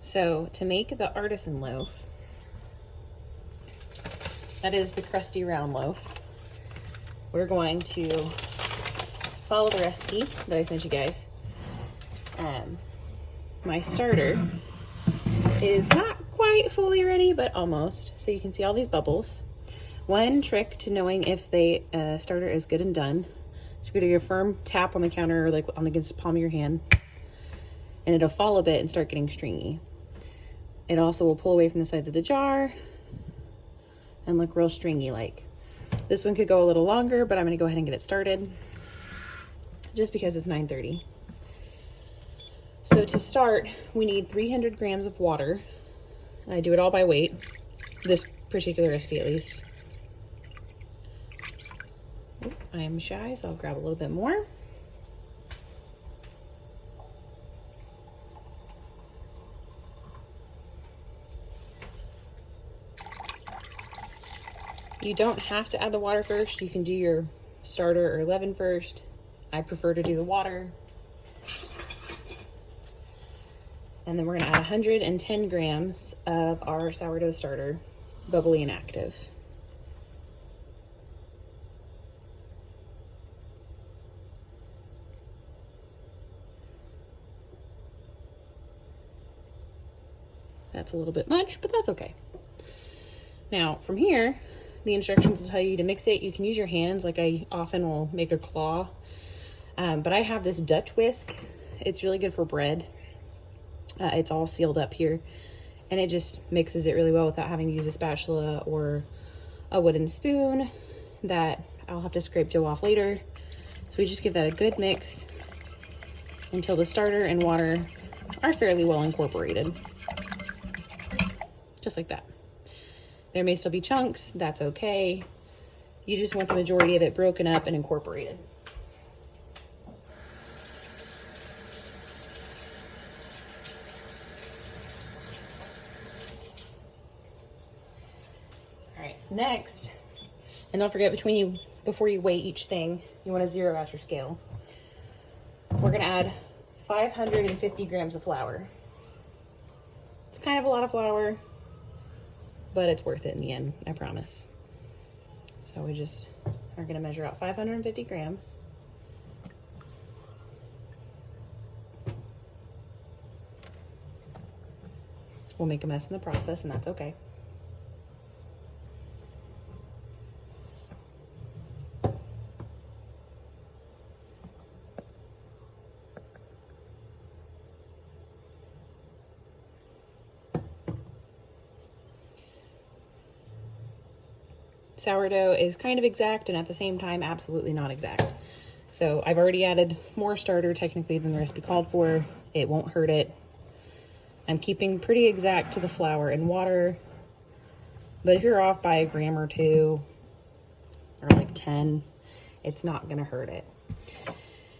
So to make the Artisan loaf, that is the crusty round loaf, we're going to follow the recipe that I sent you guys. My starter is not quite fully ready, but almost. So you can see all these bubbles. One trick to knowing if the starter is good and done, so you're gonna do a firm tap on the counter or like on the palm of your hand, and it'll fall a bit and start getting stringy. It also will pull away from the sides of the jar and look real stringy like. This one could go a little longer, but I'm gonna go ahead and get it started just because it's 9:30. So to start, we need 300 grams of water. I do it all by weight, this particular recipe at least. I am shy, so I'll grab a little bit more. You don't have to add the water first. You can do your starter or leaven first. I prefer to do the water. And then we're gonna add 110 grams of our sourdough starter, bubbly and active. That's a little bit much, but that's okay. Now from here, the instructions will tell you to mix it. You can use your hands, like I often will make a claw, but I have this Dutch whisk. It's really good for bread. It's all sealed up here, and it just mixes it really well without having to use a spatula or a wooden spoon that I'll have to scrape dough off later. So we just give that a good mix until the starter and water are fairly well incorporated. Just like that. There may still be chunks, that's okay. You just want the majority of it broken up and incorporated. All right, next, and don't forget before you weigh each thing, you want to zero out your scale. We're gonna add 550 grams of flour. It's kind of a lot of flour, but it's worth it in the end, I promise. So we just are gonna measure out 550 grams. We'll make a mess in the process, and that's okay. Sourdough is kind of exact and at the same time absolutely not exact. So I've already added more starter technically than the recipe called for. It won't hurt it. I'm keeping pretty exact to the flour and water, but if you're off by a gram or two or like 10, it's not gonna hurt it.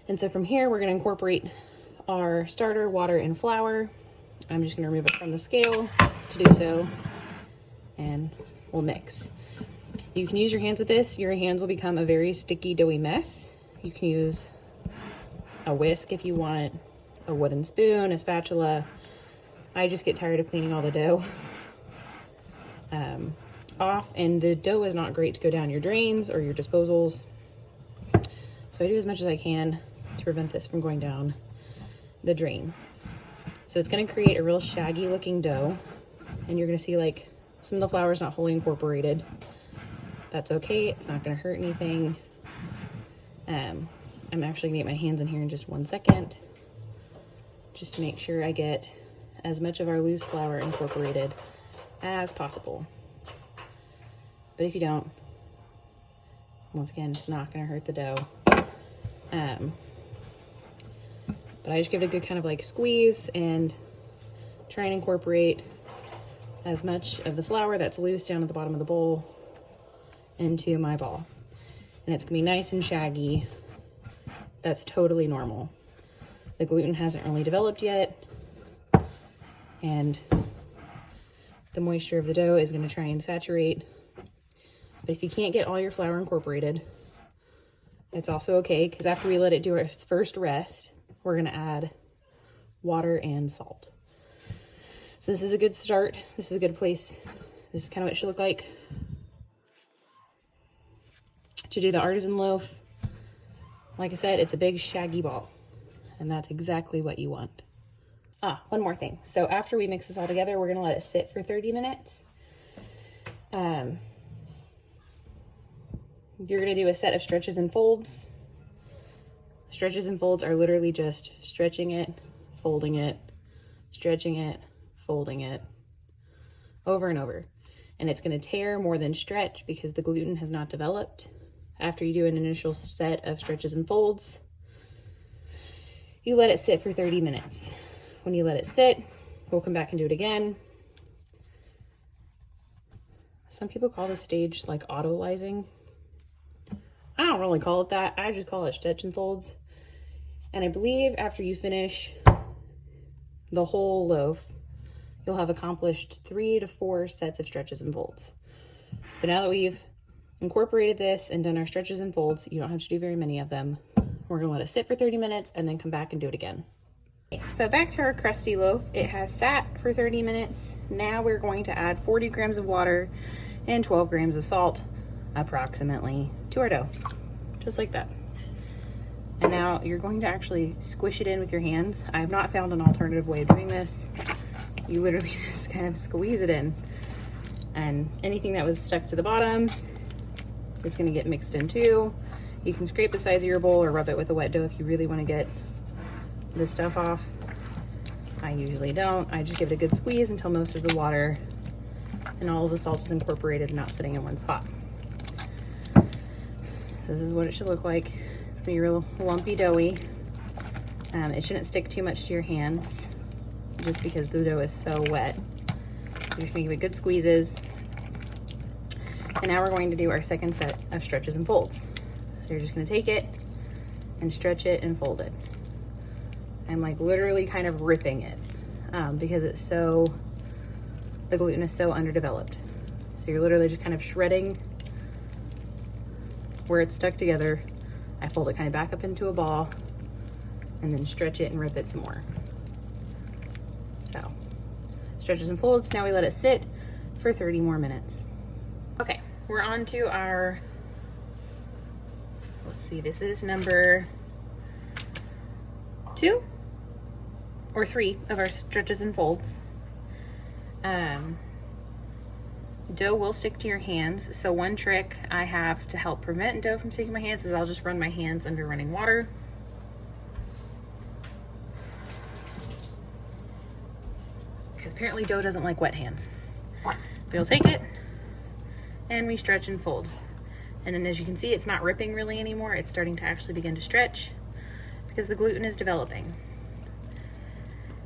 And so from here we're gonna incorporate our starter, water, and flour. I'm just gonna remove it from the scale to do so, and we'll mix. You can use your hands with this. Your hands will become a very sticky, doughy mess. You can use a whisk if you want, a wooden spoon, a spatula. I just get tired of cleaning all the dough off, and the dough is not great to go down your drains or your disposals. So I do as much as I can to prevent this from going down the drain. So it's gonna create a real shaggy looking dough, and you're gonna see like some of the flour is not wholly incorporated. That's okay, it's not gonna hurt anything. I'm actually gonna get my hands in here in just 1 second, just to make sure I get as much of our loose flour incorporated as possible. But if you don't, once again, it's not gonna hurt the dough. But I just give it a good kind of like squeeze and try and incorporate as much of the flour that's loose down at the bottom of the bowl into my ball. And it's gonna be nice and shaggy. That's totally normal. The gluten hasn't really developed yet, and the moisture of the dough is gonna try and saturate. But if you can't get all your flour incorporated, it's also okay, because after we let it do its first rest, we're gonna add water and salt. So this is a good start. This is a good place. This is kind of what it should look like. To do the artisan loaf, like I said, it's a big shaggy ball, and that's exactly what you want. One more thing. So after we mix this all together, we're gonna let it sit for 30 minutes. You're gonna do a set of stretches and folds. Stretches and folds are literally just stretching it, folding it, stretching it, folding it, over and over. And it's gonna tear more than stretch because the gluten has not developed. After you do an initial set of stretches and folds, you let it sit for 30 minutes. When you let it sit, we'll come back and do it again. Some people call this stage like autolyzing. I don't really call it that. I just call it stretch and folds. And I believe after you finish the whole loaf, you'll have accomplished 3 to 4 sets of stretches and folds. But now that we've incorporated this and done our stretches and folds, you don't have to do very many of them. We're gonna let it sit for 30 minutes and then come back and do it again. Okay, so back to our crusty loaf. It has sat for 30 minutes. Now we're going to add 40 grams of water and 12 grams of salt approximately to our dough, just like that. And now you're going to actually squish it in with your hands. I have not found an alternative way of doing this. You literally just kind of squeeze it in, and anything that was stuck to the bottom, it's gonna get mixed in too. You can scrape the sides of your bowl or rub it with a wet dough if you really wanna get this stuff off. I usually don't. I just give it a good squeeze until most of the water and all of the salt is incorporated and not sitting in one spot. So this is what it should look like. It's gonna be real lumpy doughy. It shouldn't stick too much to your hands just because the dough is so wet. You're just gonna give it good squeezes. And now we're going to do our second set of stretches and folds. So you're just gonna take it and stretch it and fold it. I'm like literally kind of ripping it because the gluten is so underdeveloped. So you're literally just kind of shredding where it's stuck together. I fold it kind of back up into a ball and then stretch it and rip it some more. So stretches and folds. Now we let it sit for 30 more minutes. Okay, we're on to our, let's see, this is number 2 or 3 of our stretches and folds. Dough will stick to your hands. So one trick I have to help prevent dough from sticking to my hands is I'll just run my hands under running water. Because apparently dough doesn't like wet hands. We'll take it and we stretch and fold. And then as you can see, it's not ripping really anymore. It's starting to actually begin to stretch because the gluten is developing.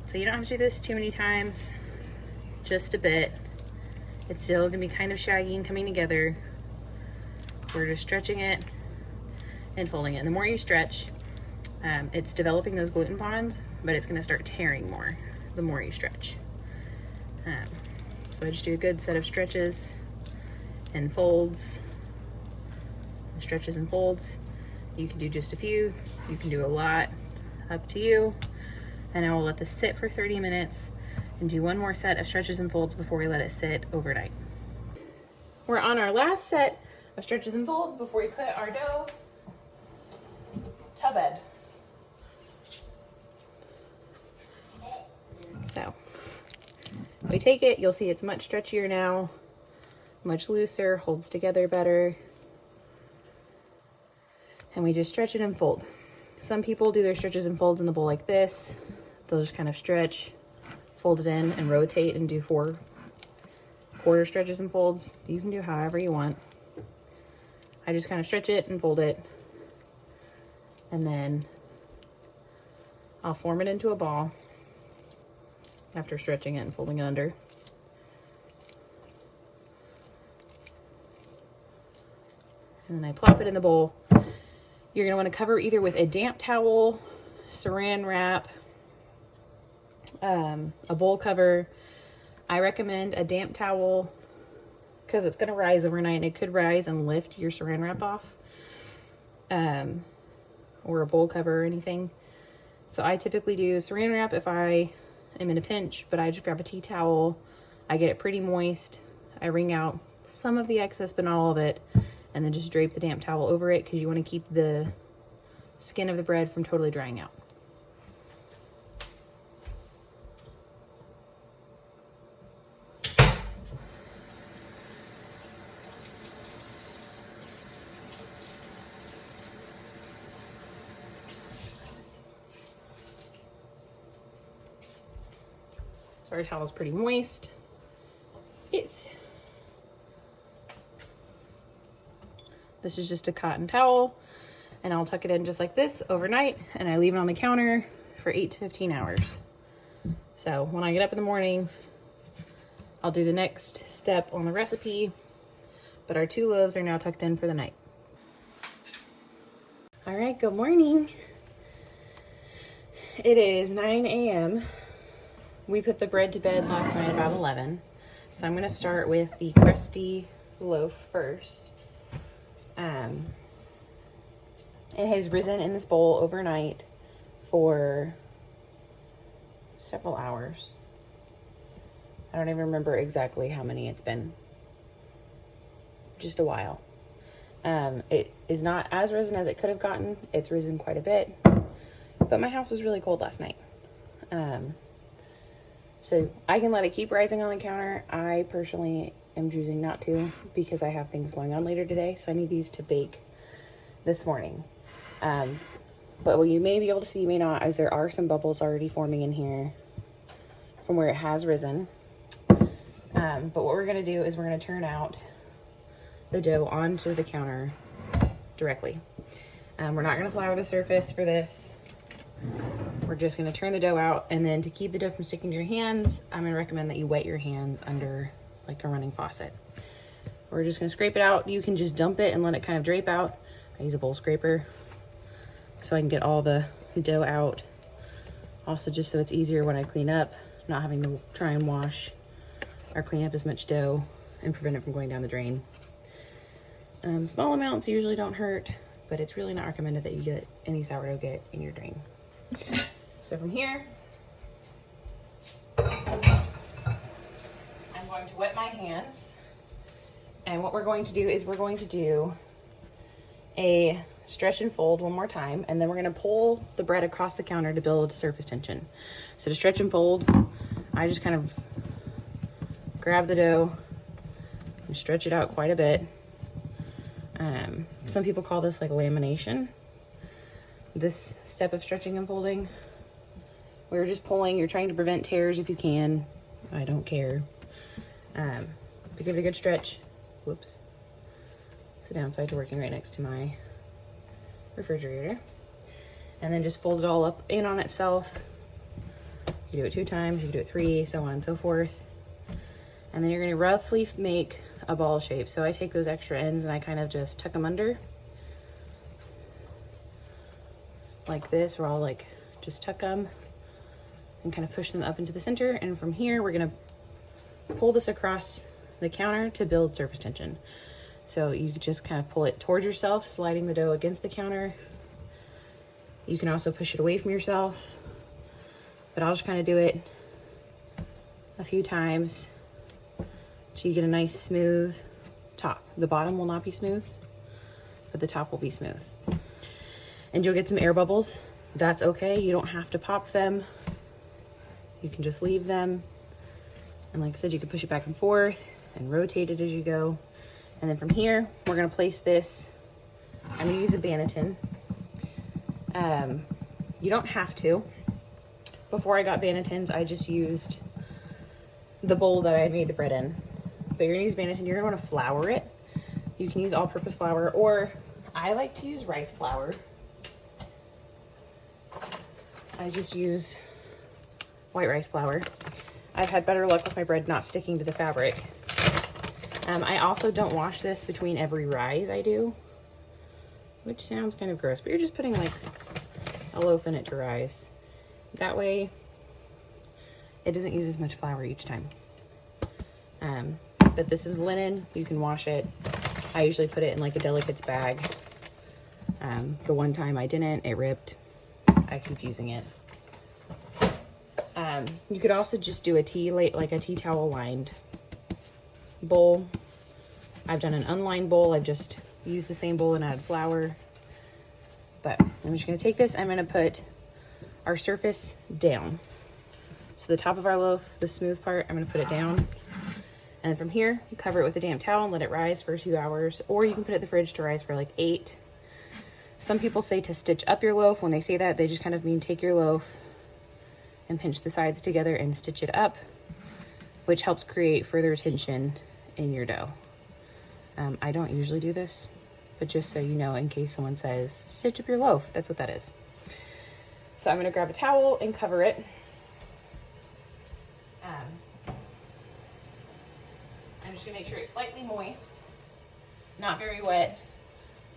So you don't have to do this too many times, just a bit. It's still gonna be kind of shaggy and coming together. We're just stretching it and folding it. And the more you stretch, it's developing those gluten bonds, but it's gonna start tearing more the more you stretch. So I just do a good set of stretches and folds. Stretches and folds. You can do just a few, you can do a lot, up to you. And I will let this sit for 30 minutes and do one more set of stretches and folds before we let it sit overnight. We're on our last set of stretches and folds before we put our dough to bed. So we take it, you'll see it's much stretchier now, much looser, holds together better. And we just stretch it and fold. Some people do their stretches and folds in the bowl like this. They'll just kind of stretch, fold it in, and rotate and do 4 quarter stretches and folds. You can do however you want. I just kind of stretch it and fold it, and then I'll form it into a ball after stretching it and folding it under. And then I plop it in the bowl. You're gonna wanna cover either with a damp towel, saran wrap, a bowl cover. I recommend a damp towel because it's gonna rise overnight and it could rise and lift your saran wrap off, or a bowl cover or anything. So I typically do saran wrap if I am in a pinch, but I just grab a tea towel. I get it pretty moist. I wring out some of the excess, but not all of it, and then just drape the damp towel over it because you want to keep the skin of the bread from totally drying out. So our towel is pretty moist. This is just a cotton towel, and I'll tuck it in just like this overnight, and I leave it on the counter for 8 to 15 hours. So when I get up in the morning, I'll do the next step on the recipe, but our 2 loaves are now tucked in for the night. All right, good morning. It is 9 a.m. We put the bread to bed last night about 11. So I'm going to start with the Crusty loaf first. It has risen in this bowl overnight for several hours. I don't even remember exactly how many it's been. Just a while. It is not as risen as it could have gotten. It's risen quite a bit. But my house was really cold last night. So I can let it keep rising on the counter. I personally am choosing not to because I have things going on later today. So I need these to bake this morning. But what you may be able to see, you may not, is there are some bubbles already forming in here from where it has risen. But what we're going to do is we're going to turn out the dough onto the counter directly. We're not going to flour the surface for this. We're just going to turn the dough out, and then to keep the dough from sticking to your hands, I'm going to recommend that you wet your hands under like a running faucet. We're just going to scrape it out. You can just dump it and let it kind of drape out. I use a bowl scraper so I can get all the dough out. Also, just so it's easier when I clean up, not having to try and wash or clean up as much dough and prevent it from going down the drain. Small amounts usually don't hurt, but it's really not recommended that you get any sourdough get in your drain. So from here, I'm going to wet my hands. And what we're going to do is we're going to do a stretch and fold one more time, and then we're going to pull the bread across the counter to build surface tension. So to stretch and fold, I just kind of grab the dough and stretch it out quite a bit. Some people call this like lamination. This step of stretching and folding, we're just pulling. You're trying to prevent tears if you can. I don't care. But give it a good stretch. Whoops. It's the downside to working right next to my refrigerator. And then just fold it all up in on itself. You do it 2 times, you can do it 3, so on and so forth. And then you're going to roughly make a ball shape. So I take those extra ends and I kind of just tuck them under. Like this, where I'll like just tuck them and kind of push them up into the center. And from here, we're going to pull this across the counter to build surface tension. So you just kind of pull it towards yourself, sliding the dough against the counter. You can also push it away from yourself, but I'll just kind of do it a few times so you get a nice smooth top. The bottom will not be smooth, but the top will be smooth. And you'll get some air bubbles. That's okay. You don't have to pop them. You can just leave them. And like I said, you can push it back and forth and rotate it as you go. And then from here, we're going to place this. I'm going to use a Banneton. You don't have to. Before I got Bannetons, I just used the bowl that I made the bread in. But you're going to use Banneton. You're going to want to flour it. You can use all-purpose flour, or I like to use rice flour. I just use white rice flour. I've had better luck with my bread not sticking to the fabric. I also don't wash this between every rise I do, which sounds kind of gross, but you're just putting like a loaf in it to rise. That way it doesn't use as much flour each time. But this is linen. You can wash it. I usually put it in like a delicates bag. The one time I didn't, it ripped. I keep using it. You could also just do a like a tea towel lined bowl. I've done an unlined bowl. I've just used the same bowl and added flour. But I'm just going to take this. I'm going to put our surface down. So the top of our loaf, the smooth part, I'm going to put it down. And then from here, you cover it with a damp towel and let it rise for a few hours. Or you can put it in the fridge to rise for like 8. Some people say to stitch up your loaf. When they say that, they just kind of mean take your loaf and pinch the sides together and stitch it up, which helps create further tension in your dough. I don't usually do this, but just so you know, in case someone says, stitch up your loaf, that's what that is. So I'm gonna grab a towel and cover it. I'm just gonna make sure it's slightly moist, not very wet,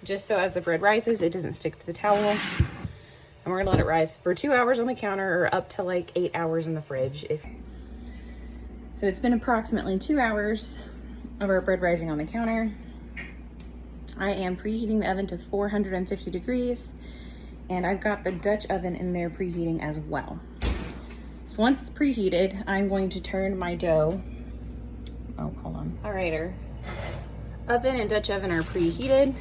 just so as the bread rises, it doesn't stick to the towel. And we're gonna let it rise for 2 hours on the counter or up to like 8 hours in the fridge. So it's been approximately 2 hours of our bread rising on the counter. I am preheating the oven to 450 degrees, and I've got the Dutch oven in there preheating as well. So once it's preheated, I'm going to turn my dough. Oh, hold on. All right, our oven and Dutch oven are preheated.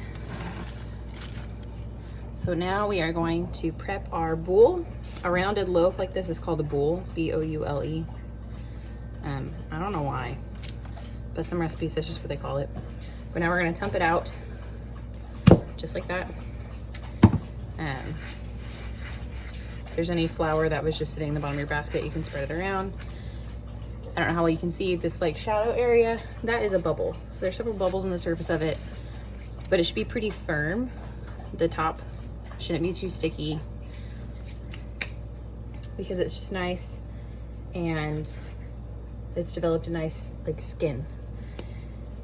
So now we are going to prep our boule. A rounded loaf like this is called a boule, B-O-U-L-E. I don't know why, but some recipes, that's just what they call it. But now we're gonna tump it out, just like that. If there's any flour that was just sitting in the bottom of your basket, you can spread it around. I don't know how well you can see this like shadow area. That is a bubble. So there's several bubbles on the surface of it, but it should be pretty firm. The top shouldn't be too sticky because it's just nice and it's developed a nice like skin.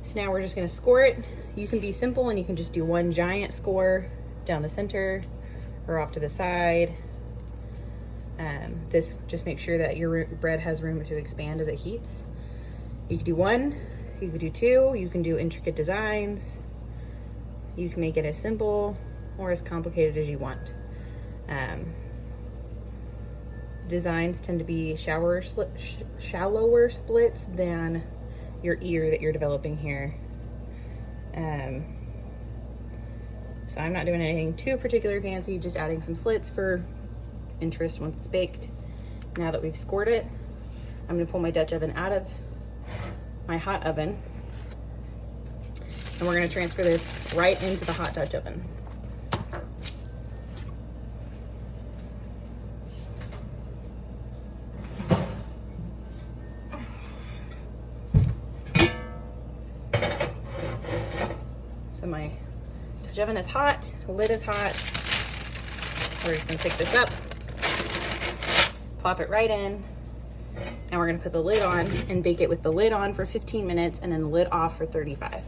So now we're just gonna score it. You can be simple and you can just do one giant score down the center or off to the side. This just makes sure that your bread has room to expand as it heats. You could do one, you could do two, you can do intricate designs. You can make it as simple or as complicated as you want. Designs tend to be shallower splits than your ear that you're developing here. So I'm not doing anything too particular fancy, just adding some slits for interest once it's baked. Now that we've scored it, I'm gonna pull my Dutch oven out of my hot oven, and we're gonna transfer this right into the hot Dutch oven. So my Dutch oven is hot, the lid is hot. We're just gonna pick this up, plop it right in, and we're gonna put the lid on and bake it with the lid on for 15 minutes and then the lid off for 35.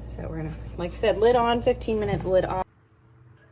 So we're gonna, like I said, lid on, 15 minutes, lid off.